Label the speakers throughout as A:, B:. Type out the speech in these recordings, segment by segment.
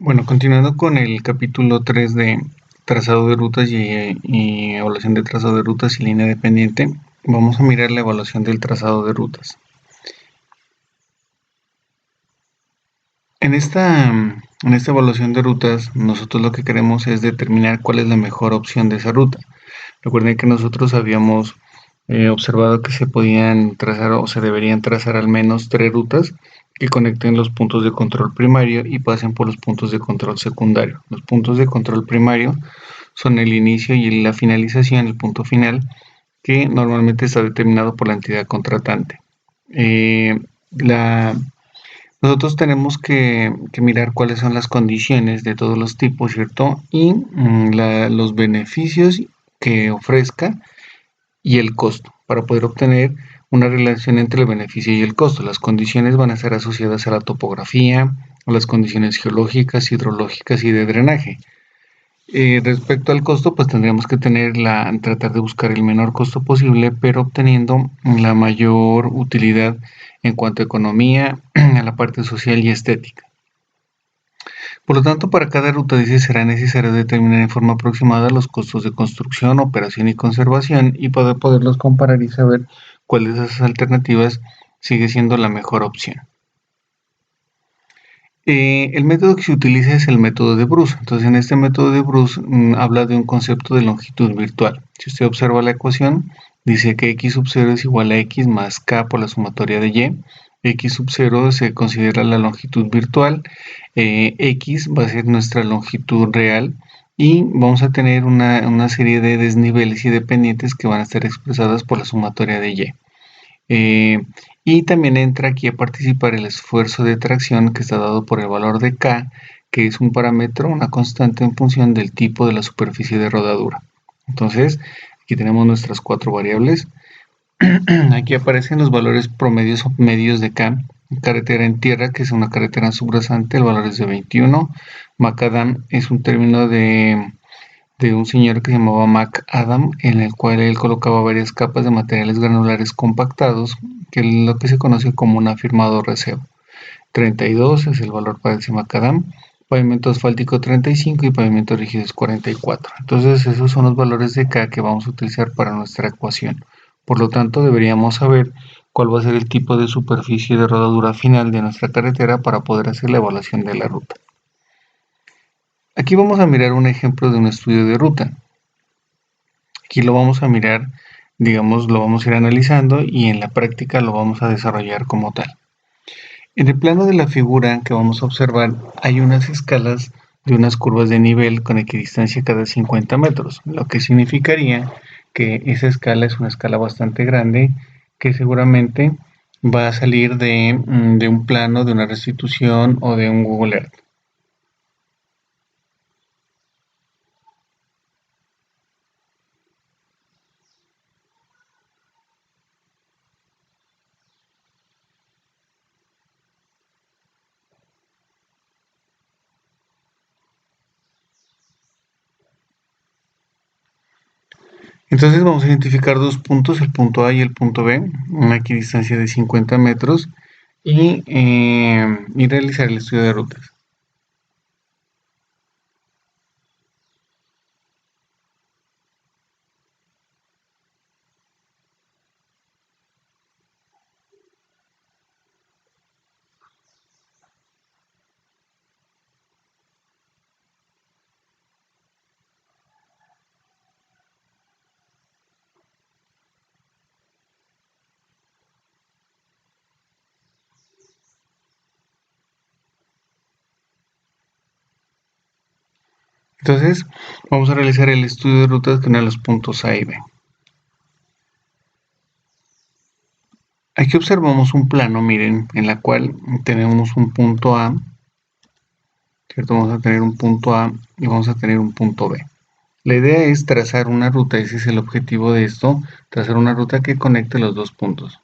A: Bueno, continuando con el capítulo 3 de trazado de rutas y evaluación de trazado de rutas y línea dependiente, vamos a mirar la evaluación del trazado de rutas. En esta evaluación de rutas, nosotros lo que queremos es determinar cuál es la mejor opción de esa ruta. Recuerden que nosotros habíamos observado que se podían trazar o se deberían trazar al menos 3 rutas que conecten los puntos de control primario y pasen por los puntos de control secundario. Los puntos de control primario son el inicio y la finalización, el punto final, que normalmente está determinado por la entidad contratante. Eh, la, Nosotros tenemos que mirar cuáles son las condiciones de todos los tipos, ¿cierto? Y los beneficios que ofrezca y el costo para poder obtener una relación entre el beneficio y el costo. Las condiciones van a ser asociadas a la topografía, a las condiciones geológicas, hidrológicas y de drenaje. Respecto al costo, pues tendríamos que tratar de buscar el menor costo posible, pero obteniendo la mayor utilidad en cuanto a economía, a la parte social y estética. Por lo tanto, para cada ruta dice será necesario determinar en forma aproximada los costos de construcción, operación y conservación y poderlos comparar y saber cuál de esas alternativas sigue siendo la mejor opción. El método que se utiliza es el método de Bruce. Entonces, en este método de Bruce habla de un concepto de longitud virtual. Si usted observa la ecuación, dice que x sub 0 es igual a x más k por la sumatoria de y. X sub 0 se considera la longitud virtual, x va a ser nuestra longitud real y vamos a tener una serie de desniveles y dependientes que van a estar expresadas por la sumatoria de y. Y también entra aquí a participar el esfuerzo de tracción que está dado por el valor de K, que es un parámetro, una constante en función del tipo de la superficie de rodadura. Entonces, aquí tenemos nuestras 4 variables. Aquí aparecen los valores promedios o medios de K. Carretera en tierra, que es una carretera subrasante, el valor es de 21. Macadam es un término de un señor que se llamaba McAdam, en el cual él colocaba varias capas de materiales granulares compactados, que es lo que se conoce como un afirmado recebo. 32 es el valor para ese macadam, pavimento asfáltico 35 y pavimento rígido es 44. Entonces esos son los valores de K que vamos a utilizar para nuestra ecuación. Por lo tanto, deberíamos saber cuál va a ser el tipo de superficie de rodadura final de nuestra carretera para poder hacer la evaluación de la ruta. Aquí vamos a mirar un ejemplo de un estudio de ruta. Aquí lo vamos a mirar, digamos, lo vamos a ir analizando y en la práctica lo vamos a desarrollar como tal. En el plano de la figura que vamos a observar hay unas escalas de unas curvas de nivel con equidistancia cada 50 metros, lo que significaría que esa escala es una escala bastante grande que seguramente va a salir de un plano, de una restitución o de un Google Earth. Entonces vamos a identificar dos puntos, el punto A y el punto B, una equidistancia de 50 metros y realizar el estudio de rutas. Entonces vamos a realizar el estudio de rutas que unen los puntos A y B. Aquí observamos un plano, miren, en la cual tenemos un punto A, ¿cierto? Vamos a tener un punto A y vamos a tener un punto B. La idea es trazar una ruta, ese es el objetivo de esto, trazar una ruta que conecte los dos puntos.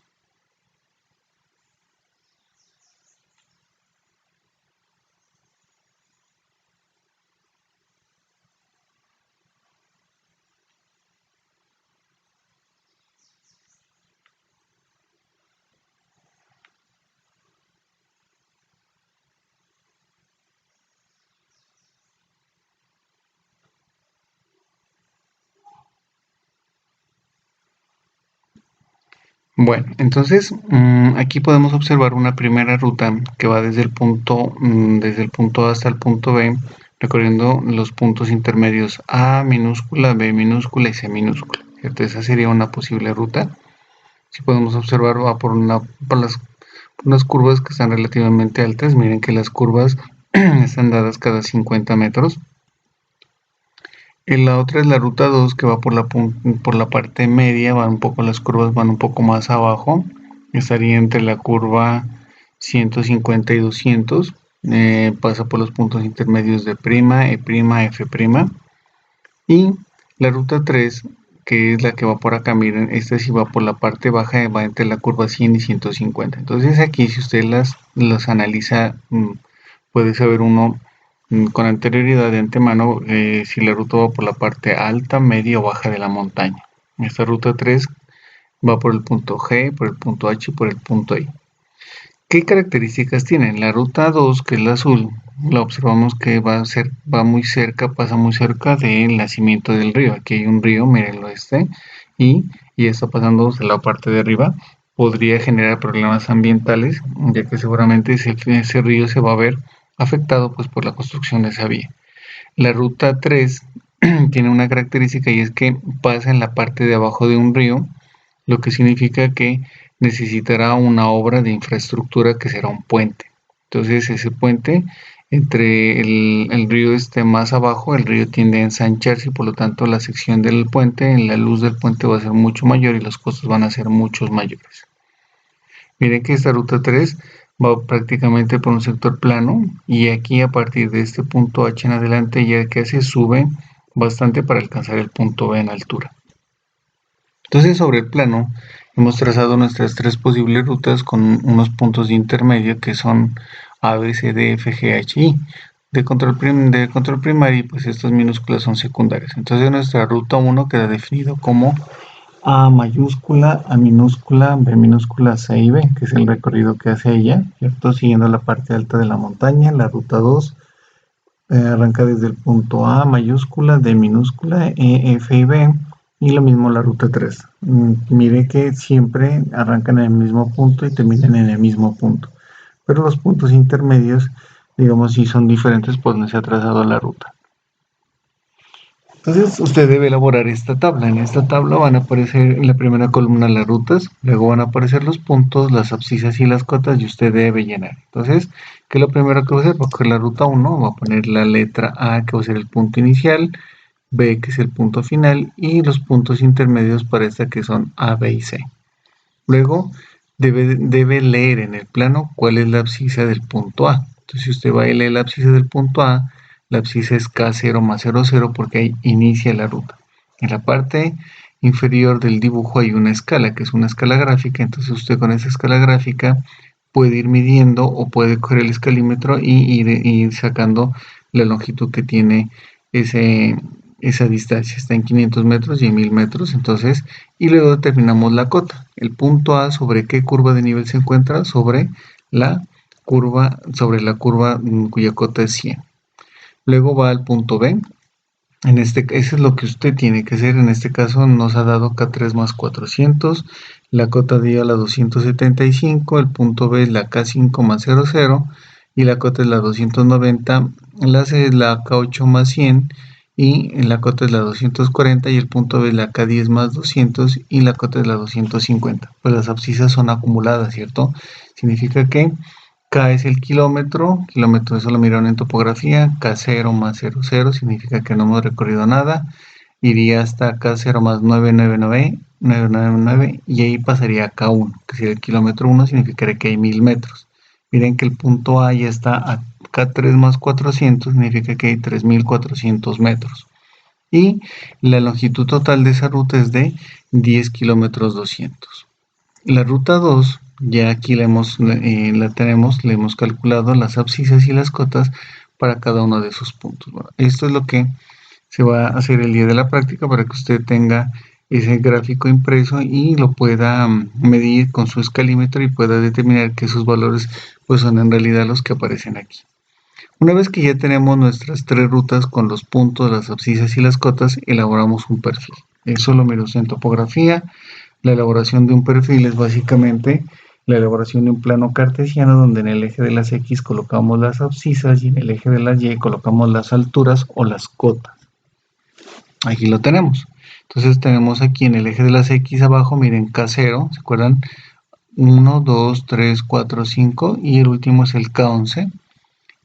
A: Bueno, entonces aquí podemos observar una primera ruta que va desde el punto A hasta el punto B, recorriendo los puntos intermedios A minúscula, B minúscula y C minúscula, ¿cierto? Esa sería una posible ruta. Si podemos observar, va por unas curvas que están relativamente altas. Miren que las curvas están dadas cada 50 metros. La otra es la ruta 2 que va por la parte media, las curvas van un poco más abajo, estaría entre la curva 150 y 200, pasa por los puntos intermedios de prima, E', F', y la ruta 3, que es la que va por acá, miren, esta sí va por la parte baja, va entre la curva 100 y 150. Entonces aquí si usted las analiza, puede saber uno con anterioridad de antemano si la ruta va por la parte alta, media o baja de la montaña. Esta ruta 3 va por el punto G, por el punto H y por el punto I. ¿Qué características tienen? La ruta 2, que es la azul, la observamos que va muy cerca, pasa muy cerca del nacimiento del río. Aquí hay un río, mírenlo y está pasando de la parte de arriba. Podría generar problemas ambientales, ya que seguramente ese río se va a ver afectado pues, por la construcción de esa vía. La ruta 3 tiene una característica y es que pasa en la parte de abajo de un río, lo que significa que necesitará una obra de infraestructura que será un puente. Entonces ese puente, entre el río esté más abajo, el río tiende a ensancharse y por lo tanto la sección del puente, la luz del puente va a ser mucho mayor y los costos van a ser muchos mayores. Miren que esta ruta 3 va prácticamente por un sector plano y aquí a partir de este punto H en adelante ya que se sube bastante para alcanzar el punto B en altura. Entonces sobre el plano hemos trazado nuestras tres posibles rutas con unos puntos de intermedio que son A, B, C, D, F, G, H, I. De control primario, pues estas minúsculas son secundarias. Entonces nuestra ruta 1 queda definido como A mayúscula, A minúscula, B minúscula, C y B, que es el recorrido que hace ella, ¿cierto? Siguiendo la parte alta de la montaña. La ruta 2 arranca desde el punto A mayúscula, D minúscula, E, F y B. Y lo mismo la ruta 3. Mire que siempre arrancan en el mismo punto y terminan en el mismo punto. Pero los puntos intermedios, digamos, si son diferentes, pues no se ha trazado la ruta. Entonces usted debe elaborar esta tabla. En esta tabla van a aparecer en la primera columna las rutas, luego van a aparecer los puntos, las abscisas y las cotas y usted debe llenar. Entonces, ¿qué es lo primero que va a hacer? Va a coger la ruta 1, va a poner la letra A que va a ser el punto inicial, B que es el punto final y los puntos intermedios para esta que son A, B y C. Luego debe leer en el plano cuál es la abscisa del punto A. Entonces si usted va y lee la abscisa del punto A, la abscisa es K0 más 00 porque ahí inicia la ruta. En la parte inferior del dibujo hay una escala, que es una escala gráfica, entonces usted con esa escala gráfica puede ir midiendo o puede coger el escalímetro y ir sacando la longitud que tiene esa distancia. Está en 500 metros y en 1000 metros, entonces, y luego determinamos la cota. El punto A sobre qué curva de nivel se encuentra, sobre la curva cuya cota es 100. Luego va al punto B. Eso es lo que usted tiene que hacer. En este caso nos ha dado K3 más 400. La cota dio a la 275. El punto B es la K5 más 00. Y la cota es la 290. La C es la K8 más 100. Y la cota es la 240. Y el punto B es la K10 más 200. Y la cota es la 250. Pues las abscisas son acumuladas, ¿cierto? Significa que K es el kilómetro eso lo miraron en topografía, K0 más 00 significa que no hemos recorrido nada, iría hasta K0 más 999 y ahí pasaría a K1, que sería el kilómetro 1, significaría que hay 1000 metros. Miren que el punto A ya está a K3 más 400, significa que hay 3400 metros. Y la longitud total de esa ruta es de 10 kilómetros 200. La ruta 2, ya aquí la tenemos, le hemos calculado las abscisas y las cotas para cada uno de esos puntos. Bueno, esto es lo que se va a hacer el día de la práctica para que usted tenga ese gráfico impreso y lo pueda medir con su escalímetro y pueda determinar que esos valores pues son en realidad los que aparecen aquí. Una vez que ya tenemos nuestras tres rutas con los puntos, las abscisas y las cotas, elaboramos un perfil. Eso lo miro en topografía. La elaboración de un perfil es básicamente la elaboración de un plano cartesiano donde en el eje de las X colocamos las abscisas y en el eje de las Y colocamos las alturas o las cotas. Aquí lo tenemos. Entonces tenemos aquí en el eje de las X abajo, miren, K0, ¿se acuerdan? 1, 2, 3, 4, 5 y el último es el K11.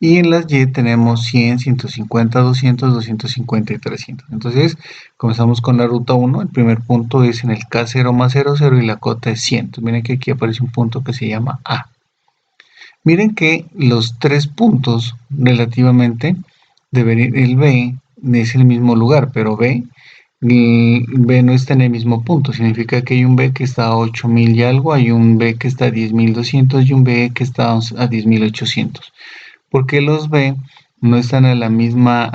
A: Y en las Y tenemos 100, 150, 200, 250 y 300. Entonces comenzamos con la ruta 1. El primer punto es en el K0 más 0, 0 y la cota es 100. Entonces, miren que aquí aparece un punto que se llama A. Miren que los tres puntos relativamente deberían, el B es el mismo lugar, pero B no está en el mismo punto. Significa que hay un B que está a 8000 y algo, hay un B que está a 10200 y un B que está a 10800. ¿Por qué los B no están a la misma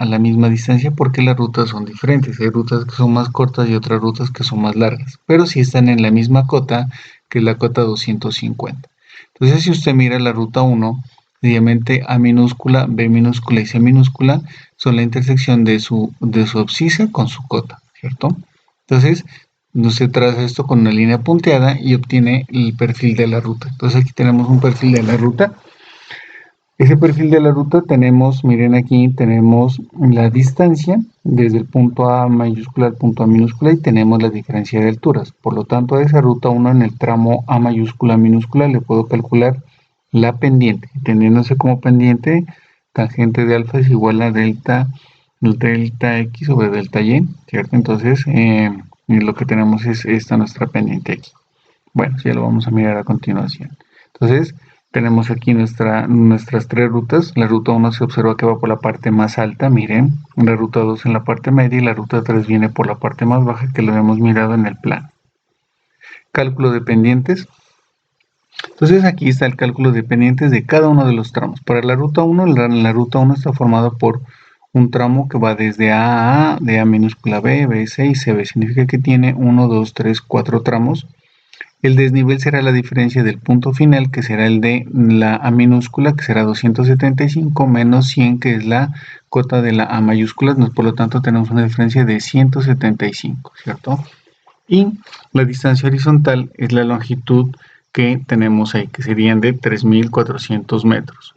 A: distancia? Porque las rutas son diferentes. Hay rutas que son más cortas y otras rutas que son más largas, pero sí están en la misma cota, que es la cota 250. Entonces, si usted mira la ruta 1, obviamente A minúscula, B minúscula y C minúscula son la intersección de su abscisa con su cota, ¿cierto? Entonces, usted traza esto con una línea punteada y obtiene el perfil de la ruta. Entonces, aquí tenemos un perfil de la ruta. Ese perfil de la ruta tenemos, miren aquí, tenemos la distancia desde el punto A mayúscula al punto A minúscula y tenemos la diferencia de alturas. Por lo tanto, a esa ruta 1 en el tramo A mayúscula minúscula le puedo calcular la pendiente, teniéndose como pendiente tangente de alfa es igual a delta X sobre delta Y, ¿cierto? Entonces, lo que tenemos es esta nuestra pendiente aquí. Bueno, ya lo vamos a mirar a continuación. Entonces, tenemos aquí nuestras tres rutas. La ruta 1 se observa que va por la parte más alta, miren. La ruta 2 en la parte media y la ruta 3 viene por la parte más baja, que lo hemos mirado en el plano. Cálculo de pendientes. Entonces aquí está el cálculo de pendientes de cada uno de los tramos. Para la ruta 1, la ruta 1 está formada por un tramo que va desde A a A, de A minúscula B, B, C y CB. Significa que tiene 1, 2, 3, 4 tramos. El desnivel será la diferencia del punto final, que será el de la A minúscula, que será 275, menos 100, que es la cota de la A mayúscula. Por lo tanto, tenemos una diferencia de 175, ¿cierto? Y la distancia horizontal es la longitud que tenemos ahí, que serían de 3400 metros.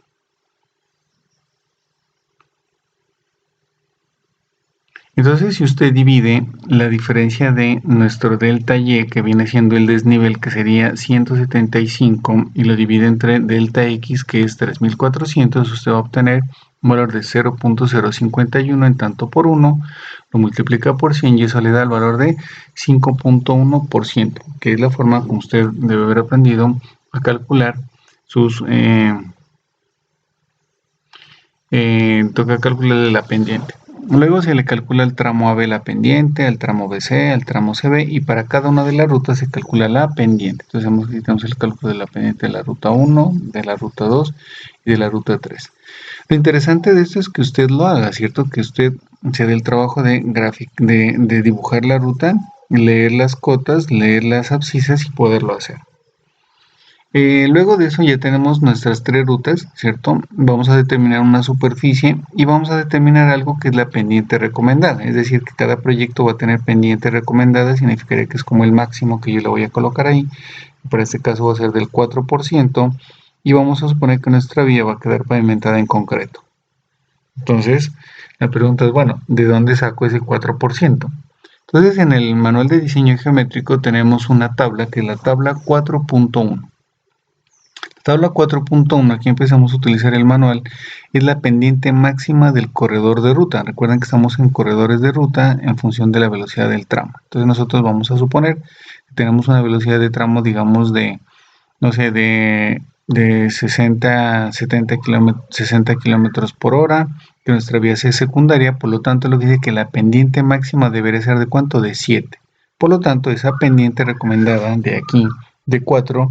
A: Entonces, si usted divide la diferencia de nuestro delta Y, que viene siendo el desnivel, que sería 175, y lo divide entre delta X, que es 3400, usted va a obtener un valor de 0.051 en tanto por 1, lo multiplica por 100 y eso le da el valor de 5.1%, que es la forma como usted debe haber aprendido a calcular sus... toca calcularle la pendiente. Luego se le calcula el tramo AB la pendiente, al tramo BC, al tramo CB y para cada una de las rutas se calcula la pendiente. Entonces necesitamos el cálculo de la pendiente de la ruta 1, de la ruta 2 y de la ruta 3. Lo interesante de esto es que usted lo haga, ¿cierto? Que usted se dé el trabajo de dibujar la ruta, leer las cotas, leer las abscisas y poderlo hacer. Luego de eso ya tenemos nuestras tres rutas, ¿cierto? Vamos a determinar una superficie y vamos a determinar algo que es la pendiente recomendada. Es decir, que cada proyecto va a tener pendiente recomendada, significaría que es como el máximo que yo le voy a colocar ahí. Para este caso va a ser del 4% y vamos a suponer que nuestra vía va a quedar pavimentada en concreto. Entonces, la pregunta es, bueno, ¿de dónde saco ese 4%? Entonces, en el manual de diseño geométrico tenemos una tabla que es la tabla 4.1. Tabla 4.1, aquí empezamos a utilizar el manual, es la pendiente máxima del corredor de ruta. Recuerden que estamos en corredores de ruta en función de la velocidad del tramo. Entonces nosotros vamos a suponer que tenemos una velocidad de tramo, digamos, de 60, 70 60 kilómetros por hora, que nuestra vía sea secundaria, por lo tanto lo que dice que la pendiente máxima debería ser de ¿cuánto? De 7. Por lo tanto, esa pendiente recomendada de aquí, de 4,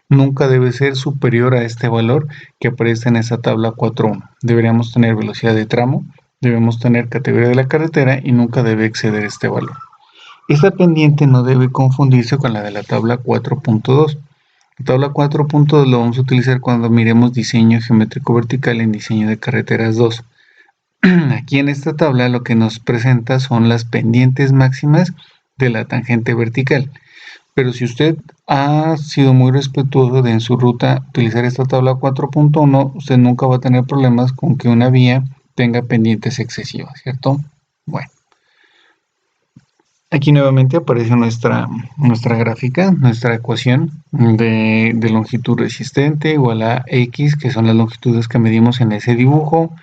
A: nunca debe ser superior a este valor que aparece en esa tabla 4.1. Deberíamos tener velocidad de tramo, debemos tener categoría de la carretera y nunca debe exceder este valor. Esta pendiente no debe confundirse con la de la tabla 4.2. La tabla 4.2 lo vamos a utilizar cuando miremos diseño geométrico vertical en diseño de carreteras 2. Aquí en esta tabla lo que nos presenta son las pendientes máximas de la tangente vertical. Pero si usted ha sido muy respetuoso de en su ruta utilizar esta tabla 4.1, usted nunca va a tener problemas con que una vía tenga pendientes excesivas, ¿cierto? Bueno, aquí nuevamente aparece nuestra gráfica, nuestra ecuación de longitud resistente igual a X, que son las longitudes que medimos en ese dibujo,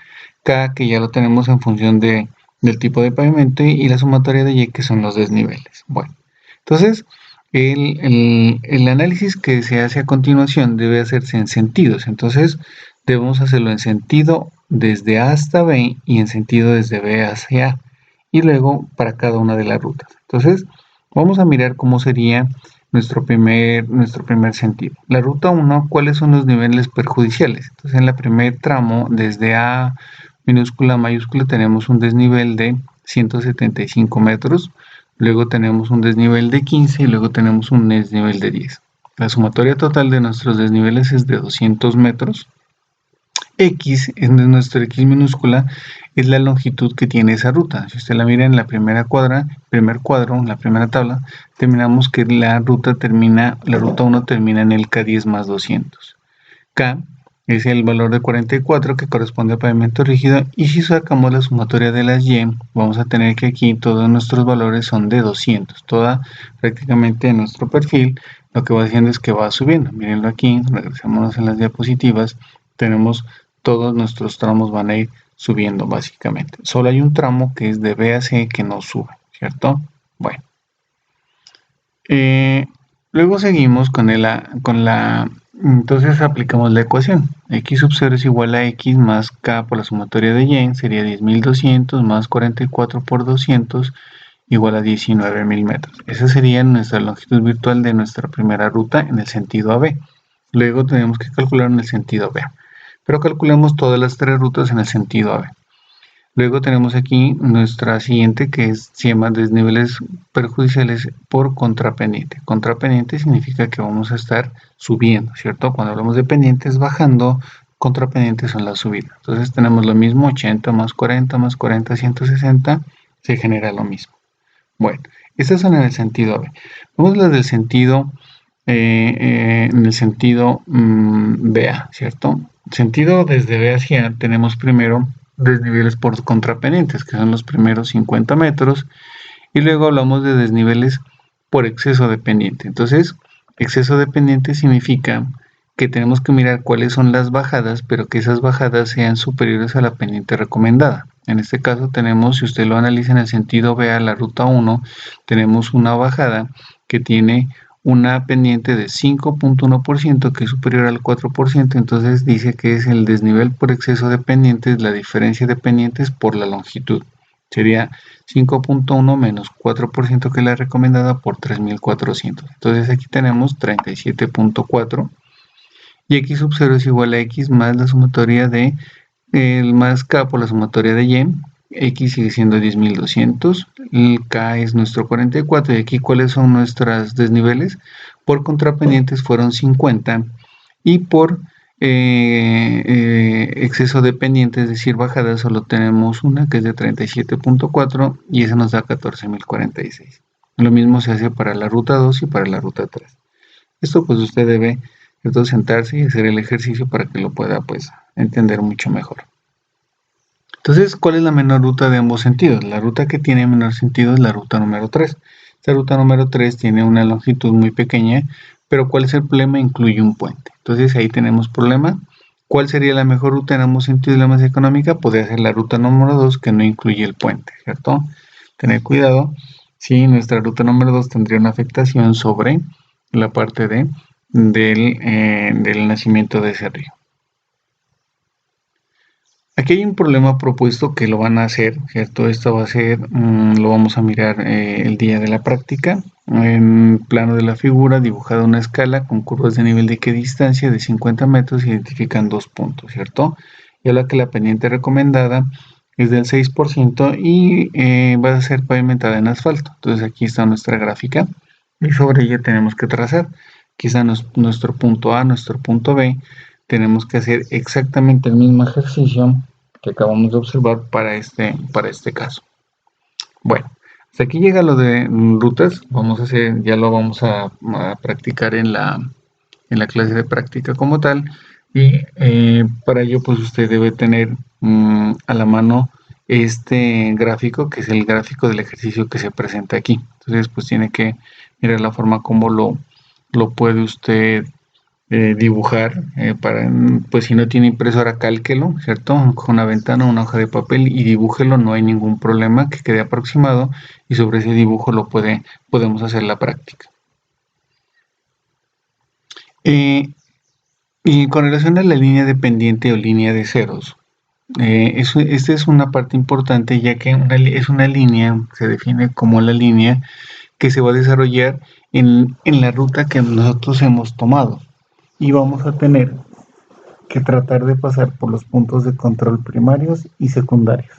A: K, que ya lo tenemos en función del tipo de pavimento, y la sumatoria de Y, que son los desniveles. Bueno, entonces el análisis que se hace a continuación debe hacerse en sentidos. Entonces debemos hacerlo en sentido desde A hasta B y en sentido desde B hacia A, y luego para cada una de las rutas. Entonces vamos a mirar cómo sería nuestro primer sentido. La ruta 1, ¿cuáles son los niveles perjudiciales? Entonces en el primer tramo, desde A minúscula a mayúscula, tenemos un desnivel de 175 metros, luego tenemos un desnivel de 15 y luego tenemos un desnivel de 10. La sumatoria total de nuestros desniveles es de 200 metros. X, en nuestro X minúscula, es la longitud que tiene esa ruta. Si usted la mira en la primer cuadro, en la primera tabla, terminamos que la ruta 1 termina en el K10 más 200. K es el valor de 44 que corresponde al pavimento rígido, y si sacamos la sumatoria de las Y, vamos a tener que aquí todos nuestros valores son de 200. Prácticamente nuestro perfil lo que va haciendo es que va subiendo. Mírenlo aquí, regresémonos en las diapositivas, tenemos todos nuestros tramos van a ir subiendo básicamente. Solo hay un tramo que es de B a C que no sube, ¿cierto? Bueno. Luego seguimos entonces aplicamos la ecuación. X sub 0 es igual a X más K por la sumatoria de Y, sería 10.200 más 44 por 200 igual a 19.000 metros. Esa sería nuestra longitud virtual de nuestra primera ruta en el sentido AB. Luego tenemos que calcular en el sentido B. Pero calculemos todas las tres rutas en el sentido AB. Luego tenemos aquí nuestra siguiente, que se llama desniveles perjudiciales por contrapendiente. Contrapendiente significa que vamos a estar subiendo, ¿cierto? Cuando hablamos de pendientes bajando, contrapendientes son las subidas. Entonces tenemos lo mismo, 80 más 40, 160, se genera lo mismo. Bueno, estas son en el sentido AB. Vamos a las del sentido, en el sentido BA, ¿cierto? Sentido desde B hacia A tenemos primero desniveles por contrapendientes, que son los primeros 50 metros, y luego hablamos de desniveles por exceso de pendiente. Entonces, exceso de pendiente significa que tenemos que mirar cuáles son las bajadas, pero que esas bajadas sean superiores a la pendiente recomendada. En este caso tenemos, si usted lo analiza en el sentido B a la ruta 1, tenemos una bajada que tiene una pendiente de 5.1% que es superior al 4%, entonces dice que es el desnivel por exceso de pendientes, la diferencia de pendientes por la longitud. Sería 5.1 menos 4% que es la recomendada por 3.400. Entonces aquí tenemos 37.4 y X sub 0 es igual a X más la sumatoria de el más K por la sumatoria de Y. X sigue siendo 10.200, el K es nuestro 44, y aquí cuáles son nuestros desniveles. Por contrapendientes fueron 50, y por exceso de pendientes, es decir, bajada, solo tenemos una que es de 37.4 y esa nos da 14.046. Lo mismo se hace para la ruta 2 y para la ruta 3. Esto pues usted debe sentarse y hacer el ejercicio para que lo pueda pues entender mucho mejor. Entonces, ¿cuál es la menor ruta de ambos sentidos? La ruta que tiene menor sentido es la ruta número 3. Esta ruta número 3 tiene una longitud muy pequeña, pero ¿cuál es el problema? Incluye un puente. Entonces ahí tenemos problema. ¿Cuál sería la mejor ruta en ambos sentidos y la más económica? Podría ser la ruta número 2, que no incluye el puente, ¿cierto? Tener cuidado si nuestra ruta número 2 tendría una afectación sobre la parte del nacimiento de ese río. Aquí hay un problema propuesto que lo van a hacer, ¿cierto? Esto va a ser, lo vamos a mirar el día de la práctica. En plano de la figura, dibujada una escala con curvas de nivel de equidistancia de 50 metros, identifican dos puntos, ¿cierto? Y habla que la pendiente recomendada es del 6% y va a ser pavimentada en asfalto. Entonces aquí está nuestra gráfica y sobre ella tenemos que trazar. Quizá nuestro punto A, nuestro punto B, tenemos que hacer exactamente el mismo ejercicio que acabamos de observar para este caso. Bueno, Hasta aquí llega lo de rutas. Vamos a hacer, ya lo vamos a practicar en la clase de práctica como tal. Y para ello, pues usted debe tener a la mano este gráfico, que es el gráfico del ejercicio que se presenta aquí. Entonces, pues tiene que mirar la forma como lo puede usted dibujar. Pues si no tiene impresora, cálquelo, ¿cierto? Con una ventana, una hoja de papel y dibújelo, no hay ningún problema, que quede aproximado y sobre ese dibujo podemos hacer la práctica. Eh, y con relación a la línea de pendiente o línea de ceros, esta es una parte importante, ya que es una línea, se define como la línea que se va a desarrollar en la ruta que nosotros hemos tomado. Y vamos a tener que tratar de pasar por los puntos de control primarios y secundarios.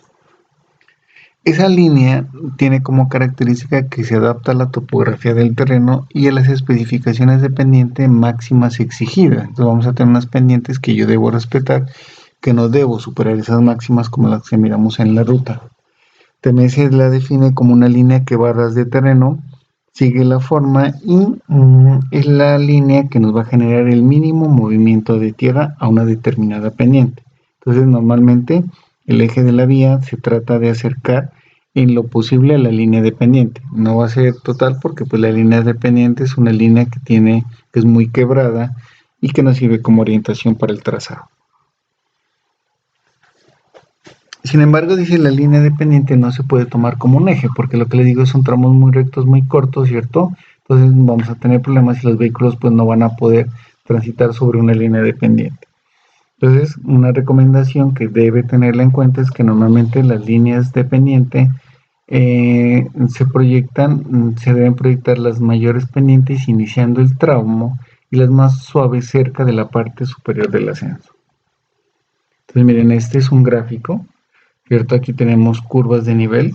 A: Esa línea tiene como característica que se adapta a la topografía del terreno y a las especificaciones de pendiente máximas exigidas. Entonces vamos a tener unas pendientes que yo debo respetar, que no debo superar esas máximas como las que miramos en la ruta. También se la define como una línea que va a ras de terreno, sigue la forma y es la línea que nos va a generar el mínimo movimiento de tierra a una determinada pendiente. Entonces normalmente el eje de la vía se trata de acercar en lo posible a la línea de pendiente. No va a ser total porque pues la línea de pendiente es una línea que es muy quebrada y que nos sirve como orientación para el trazado. Sin embargo, dice la línea de pendiente no se puede tomar como un eje, porque lo que le digo son tramos muy rectos, muy cortos, ¿cierto? Entonces vamos a tener problemas y los vehículos pues no van a poder transitar sobre una línea de pendiente. Entonces, una recomendación que debe tenerla en cuenta es que normalmente las líneas de pendiente se deben proyectar las mayores pendientes iniciando el tramo y las más suaves cerca de la parte superior del ascenso. Entonces, miren, este es un gráfico, ¿cierto? Aquí tenemos curvas de nivel.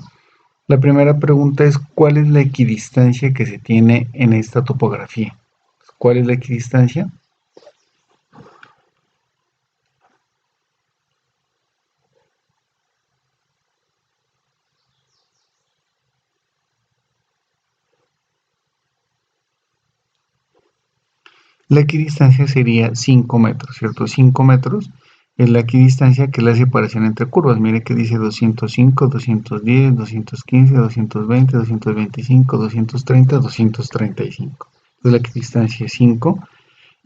A: La primera pregunta es, ¿cuál es la equidistancia que se tiene en esta topografía? ¿Cuál es la equidistancia? La equidistancia sería 5 metros, ¿cierto? 5 metros es la equidistancia, que es la separación entre curvas. Mire que dice 205, 210, 215, 220, 225, 230, 235. Entonces la equidistancia es 5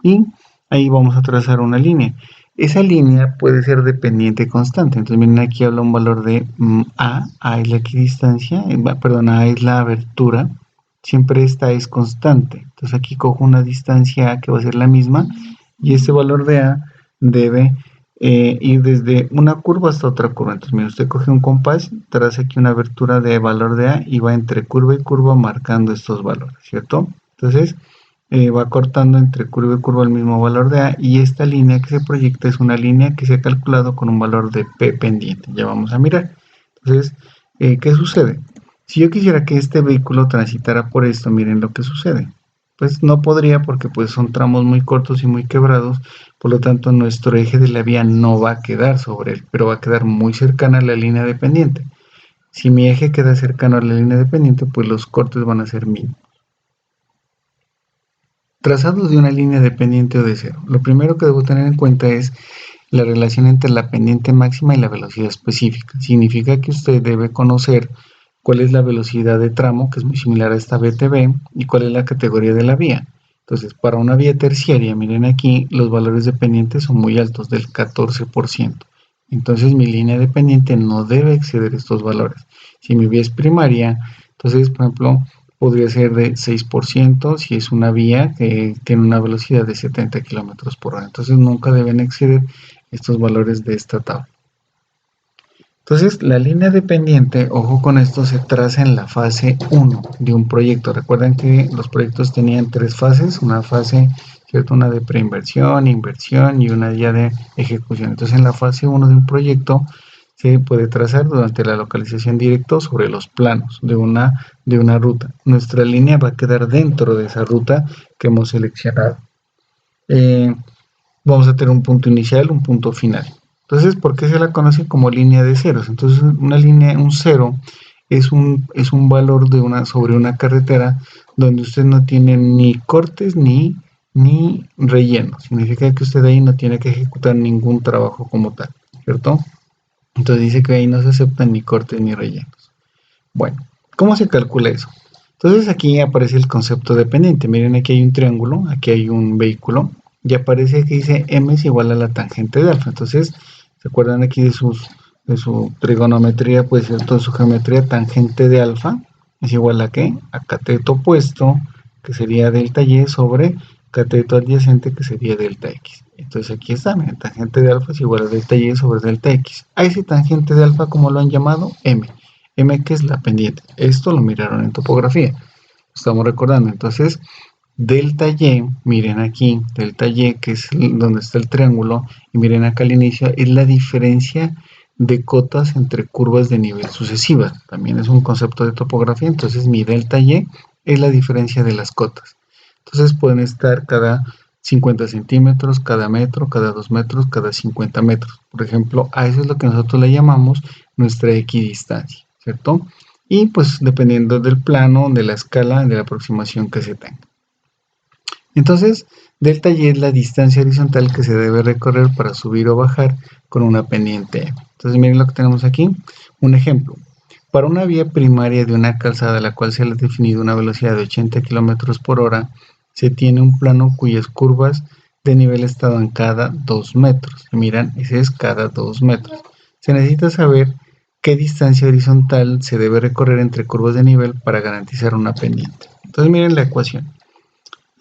A: y ahí vamos a trazar una línea. Esa línea puede ser dependiente constante. Entonces miren, aquí habla un valor de A es la equidistancia, perdón, A es la abertura, siempre esta es constante. Entonces aquí cojo una distancia A que va a ser la misma y este valor de A debe ir desde una curva hasta otra curva. Entonces mire, usted coge un compás, traza aquí una abertura de valor de A y va entre curva y curva marcando estos valores, ¿cierto? Entonces va cortando entre curva y curva el mismo valor de A y esta línea que se proyecta es una línea que se ha calculado con un valor de P pendiente. Ya vamos a mirar. Entonces, ¿qué sucede? Si yo quisiera que este vehículo transitara por esto, miren lo que sucede. Pues no podría porque pues son tramos muy cortos y muy quebrados, por lo tanto nuestro eje de la vía no va a quedar sobre él, pero va a quedar muy cercana a la línea de pendiente. Si mi eje queda cercano a la línea de pendiente, pues los cortes van a ser mínimos. Trazados de una línea de pendiente o de cero. Lo primero que debo tener en cuenta es la relación entre la pendiente máxima y la velocidad específica. Significa que usted debe conocer cuál es la velocidad de tramo, que es muy similar a esta VTB, y cuál es la categoría de la vía. Entonces, para una vía terciaria, miren aquí, los valores de pendiente son muy altos, del 14%. Entonces, mi línea de pendiente no debe exceder estos valores. Si mi vía es primaria, entonces, por ejemplo, podría ser de 6% si es una vía que tiene una velocidad de 70 kilómetros por hora. Entonces, nunca deben exceder estos valores de esta tabla. Entonces, la línea de pendiente, ojo con esto, se traza en la fase 1 de un proyecto. Recuerden que los proyectos tenían 3 fases, una fase, ¿cierto? Una de preinversión, inversión y una ya de ejecución. Entonces, en la fase 1 de un proyecto se puede trazar durante la localización directa sobre los planos de una ruta. Nuestra línea va a quedar dentro de esa ruta que hemos seleccionado. Vamos a tener un punto inicial, un punto final. Entonces, ¿por qué se la conoce como línea de ceros? Entonces, un cero es un valor sobre una carretera donde usted no tiene ni cortes ni relleno. Significa que usted ahí no tiene que ejecutar ningún trabajo como tal, ¿cierto? Entonces dice que ahí no se aceptan ni cortes ni rellenos. Bueno, ¿cómo se calcula eso? Entonces aquí aparece el concepto de pendiente. Miren, aquí hay un triángulo, aquí hay un vehículo y aparece que dice m es igual a la tangente de alfa. Entonces, ¿se acuerdan aquí de su trigonometría? Pues cierto, de su geometría, tangente de alfa es igual a ¿qué? A cateto opuesto, que sería delta y, sobre cateto adyacente, que sería delta x. Entonces aquí está, miren, tangente de alfa es igual a delta y sobre delta x. A ese tangente de alfa, ¿cómo lo han llamado? M. M, que es la pendiente. Esto lo miraron en topografía. Estamos recordando. Entonces, delta y, miren aquí, delta y, que es donde está el triángulo, y miren acá al inicio, es la diferencia de cotas entre curvas de nivel sucesivas. También es un concepto de topografía. Entonces, mi delta y es la diferencia de las cotas. Entonces, pueden estar cada 50 centímetros, cada metro, cada 2 metros, cada 50 metros. Por ejemplo, a eso es lo que nosotros le llamamos nuestra equidistancia, ¿cierto? Y pues dependiendo del plano, de la escala, de la aproximación que se tenga. Entonces, delta y es la distancia horizontal que se debe recorrer para subir o bajar con una pendiente M. Entonces, miren lo que tenemos aquí. Un ejemplo. Para una vía primaria de una calzada a la cual se le ha definido una velocidad de 80 km por hora, se tiene un plano cuyas curvas de nivel estaban cada 2 metros. Y miran, ese es cada 2 metros. Se necesita saber qué distancia horizontal se debe recorrer entre curvas de nivel para garantizar una pendiente. Entonces, miren la ecuación.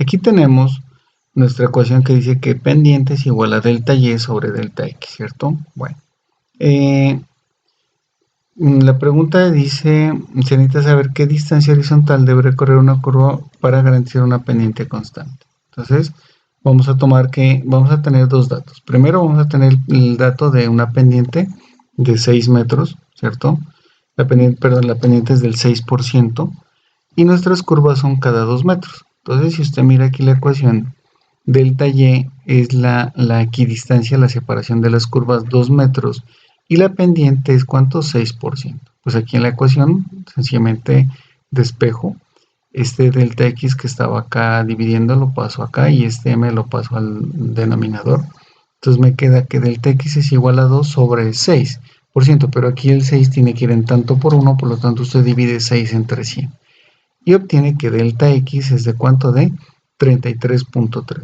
A: Aquí tenemos nuestra ecuación que dice que pendiente es igual a delta y sobre delta x, ¿cierto? Bueno, la pregunta dice, se necesita saber qué distancia horizontal debe recorrer una curva para garantizar una pendiente constante. Entonces, vamos a tener dos datos. Primero vamos a tener el dato de una pendiente de 6 metros, ¿cierto? La pendiente es del 6% y nuestras curvas son cada 2 metros. Entonces, si usted mira aquí la ecuación, delta y es la equidistancia, la separación de las curvas 2 metros, y la pendiente es ¿cuánto? 6%. Pues aquí en la ecuación sencillamente despejo este delta x que estaba acá dividiendo, lo paso acá, y este m lo paso al denominador. Entonces me queda que delta x es igual a 2 sobre 6%, pero aquí el 6 tiene que ir en tanto por 1, por lo tanto usted divide 6 entre 100 y obtiene que delta x es de ¿cuánto? De 33.3.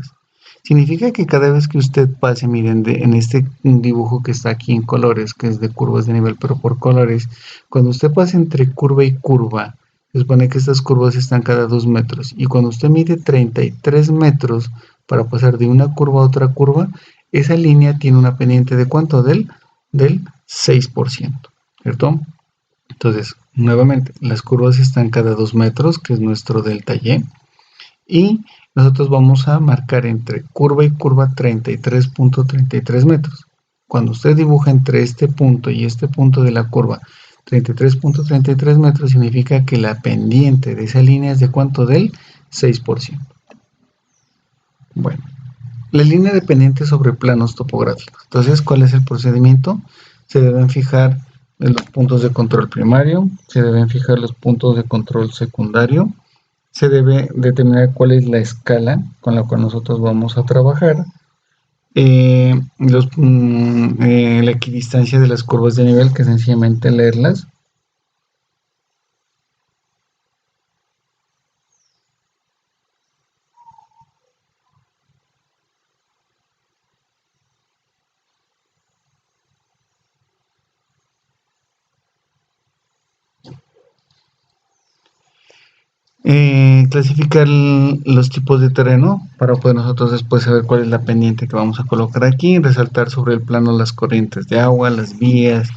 A: Significa que cada vez que usted pase, miren, en este dibujo que está aquí en colores, que es de curvas de nivel, pero por colores, cuando usted pase entre curva y curva, se supone que estas curvas están cada 2 metros, y cuando usted mide 33 metros para pasar de una curva a otra curva, esa línea tiene una pendiente de ¿cuánto? Del 6%, ¿cierto? Entonces, nuevamente, las curvas están cada 2 metros, que es nuestro delta y nosotros vamos a marcar entre curva y curva 33.33 metros. Cuando usted dibuja entre este punto y este punto de la curva 33.33 metros, significa que la pendiente de esa línea es de ¿cuánto? Del 6%. Bueno, la línea de pendiente sobre planos topográficos. Entonces, ¿cuál es el procedimiento? Se deben fijar los puntos de control primario, se deben fijar los puntos de control secundario, se debe determinar cuál es la escala con la cual nosotros vamos a trabajar, la equidistancia de las curvas de nivel, que sencillamente leerlas. Clasificar los tipos de terreno para poder nosotros después saber cuál es la pendiente que vamos a colocar aquí, resaltar sobre el plano las corrientes de agua, las vías,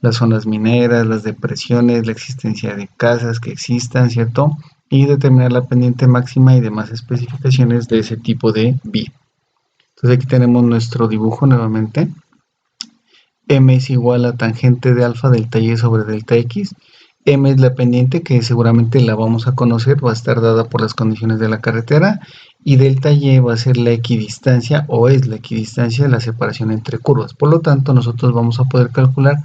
A: las zonas mineras, las depresiones, la existencia de casas que existan, ¿cierto? Y determinar la pendiente máxima y demás especificaciones de ese tipo de vía. Entonces aquí tenemos nuestro dibujo nuevamente. M es igual a tangente de alfa delta y sobre delta x. M es la pendiente que seguramente la vamos a conocer, va a estar dada por las condiciones de la carretera, y delta y va a ser la equidistancia o es la equidistancia de la separación entre curvas. Por lo tanto, nosotros vamos a poder calcular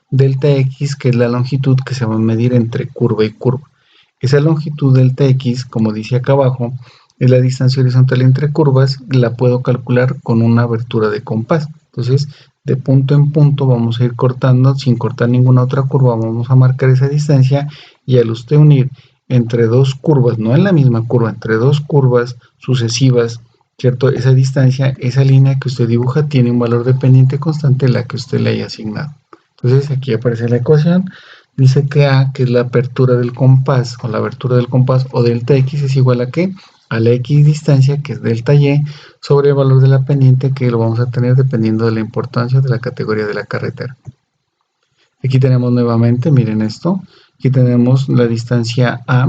A: delta x, que es la longitud que se va a medir entre curva y curva. Esa longitud delta x, como dice acá abajo, es la distancia horizontal entre curvas, la puedo calcular con una abertura de compás. Entonces, de punto en punto vamos a ir cortando, sin cortar ninguna otra curva, vamos a marcar esa distancia, y al usted unir entre dos curvas, no en la misma curva, entre dos curvas sucesivas, ¿cierto? Esa distancia, esa línea que usted dibuja tiene un valor de pendiente constante, la que usted le haya asignado. Entonces aquí aparece la ecuación, dice que A, que es la apertura del compás, o la abertura del compás, o delta x es igual a ¿qué? A la x distancia, que es delta y, sobre el valor de la pendiente, que lo vamos a tener dependiendo de la importancia de la categoría de la carretera. Aquí tenemos nuevamente, miren esto, aquí tenemos la distancia A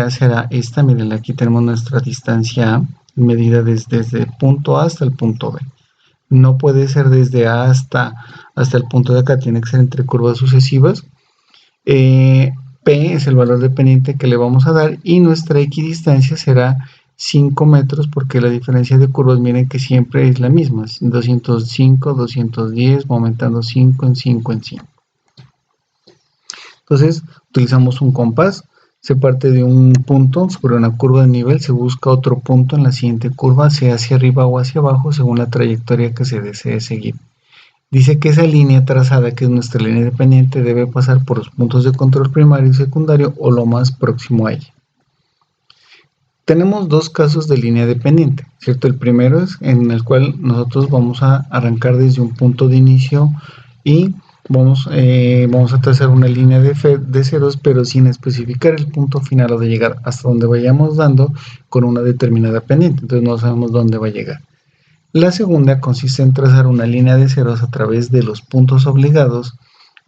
A: será esta, miren, aquí tenemos nuestra distancia A, medida desde el punto A hasta el punto B. No puede ser desde A hasta el punto de acá, tiene que ser entre curvas sucesivas. P es el valor de pendiente que le vamos a dar, y nuestra equidistancia será 5 metros, porque la diferencia de curvas, miren que siempre es la misma, 205, 210, aumentando 5 en 5 en 5. Entonces utilizamos un compás, se parte de un punto sobre una curva de nivel, se busca otro punto en la siguiente curva, sea hacia arriba o hacia abajo, según la trayectoria que se desee seguir. Dice que esa línea trazada, que es nuestra línea de pendiente, debe pasar por los puntos de control primario y secundario, o lo más próximo a ella. Tenemos dos casos de línea de pendiente, ¿cierto? El primero es en el cual nosotros vamos a arrancar desde un punto de inicio y vamos a trazar una línea de ceros, pero sin especificar el punto final, o de llegar hasta donde vayamos dando con una determinada pendiente. Entonces no sabemos dónde va a llegar. La segunda consiste en trazar una línea de ceros a través de los puntos obligados,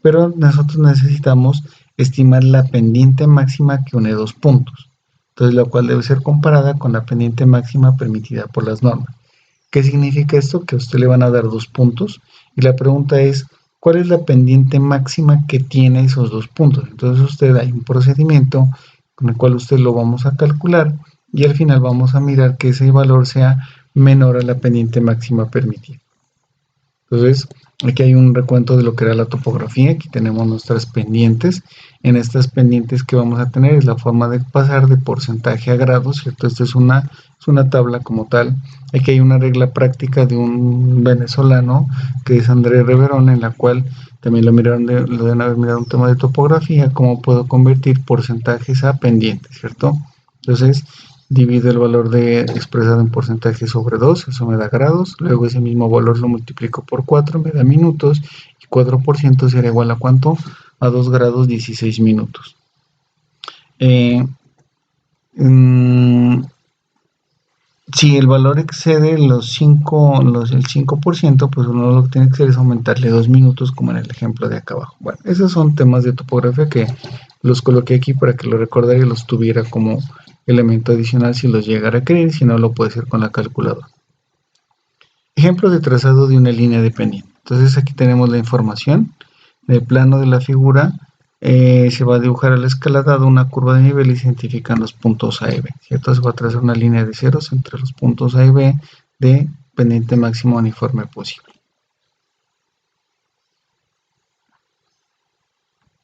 A: pero nosotros necesitamos estimar la pendiente máxima que une dos puntos, entonces la cual debe ser comparada con la pendiente máxima permitida por las normas. ¿Qué significa esto? Que a usted le van a dar dos puntos y la pregunta es, ¿cuál es la pendiente máxima que tiene esos dos puntos? Entonces usted hay un procedimiento con el cual usted lo vamos a calcular, y al final vamos a mirar que ese valor sea menor a la pendiente máxima permitida. Entonces, aquí hay un recuento de lo que era la topografía. Aquí tenemos nuestras pendientes. En estas pendientes que vamos a tener es la forma de pasar de porcentaje a grados, ¿cierto? Esta es una tabla como tal. Aquí hay una regla práctica de un venezolano que es Andrés Reverón, en la cual también lo deben haber mirado un tema de topografía, cómo puedo convertir porcentajes a pendientes, ¿cierto? Entonces, divido el valor expresado en porcentaje sobre 2, eso me da grados, luego ese mismo valor lo multiplico por 4, me da minutos, y 4% será igual a ¿cuánto? A 2 grados 16 minutos. Si el valor excede el 5%, pues uno lo que tiene que hacer es aumentarle 2 minutos, como en el ejemplo de acá abajo. Bueno, esos son temas de topografía que los coloqué aquí para que lo recordara y los tuviera como elemento adicional si los llegara a querer, si no lo puede hacer con la calculadora. Ejemplo de trazado de una línea de pendiente. Entonces aquí tenemos la información. En el plano de la figura se va a dibujar a la escala dada una curva de nivel y se identifican los puntos A y B, ¿cierto? Se va a trazar una línea de ceros entre los puntos A y B de pendiente máxima uniforme posible.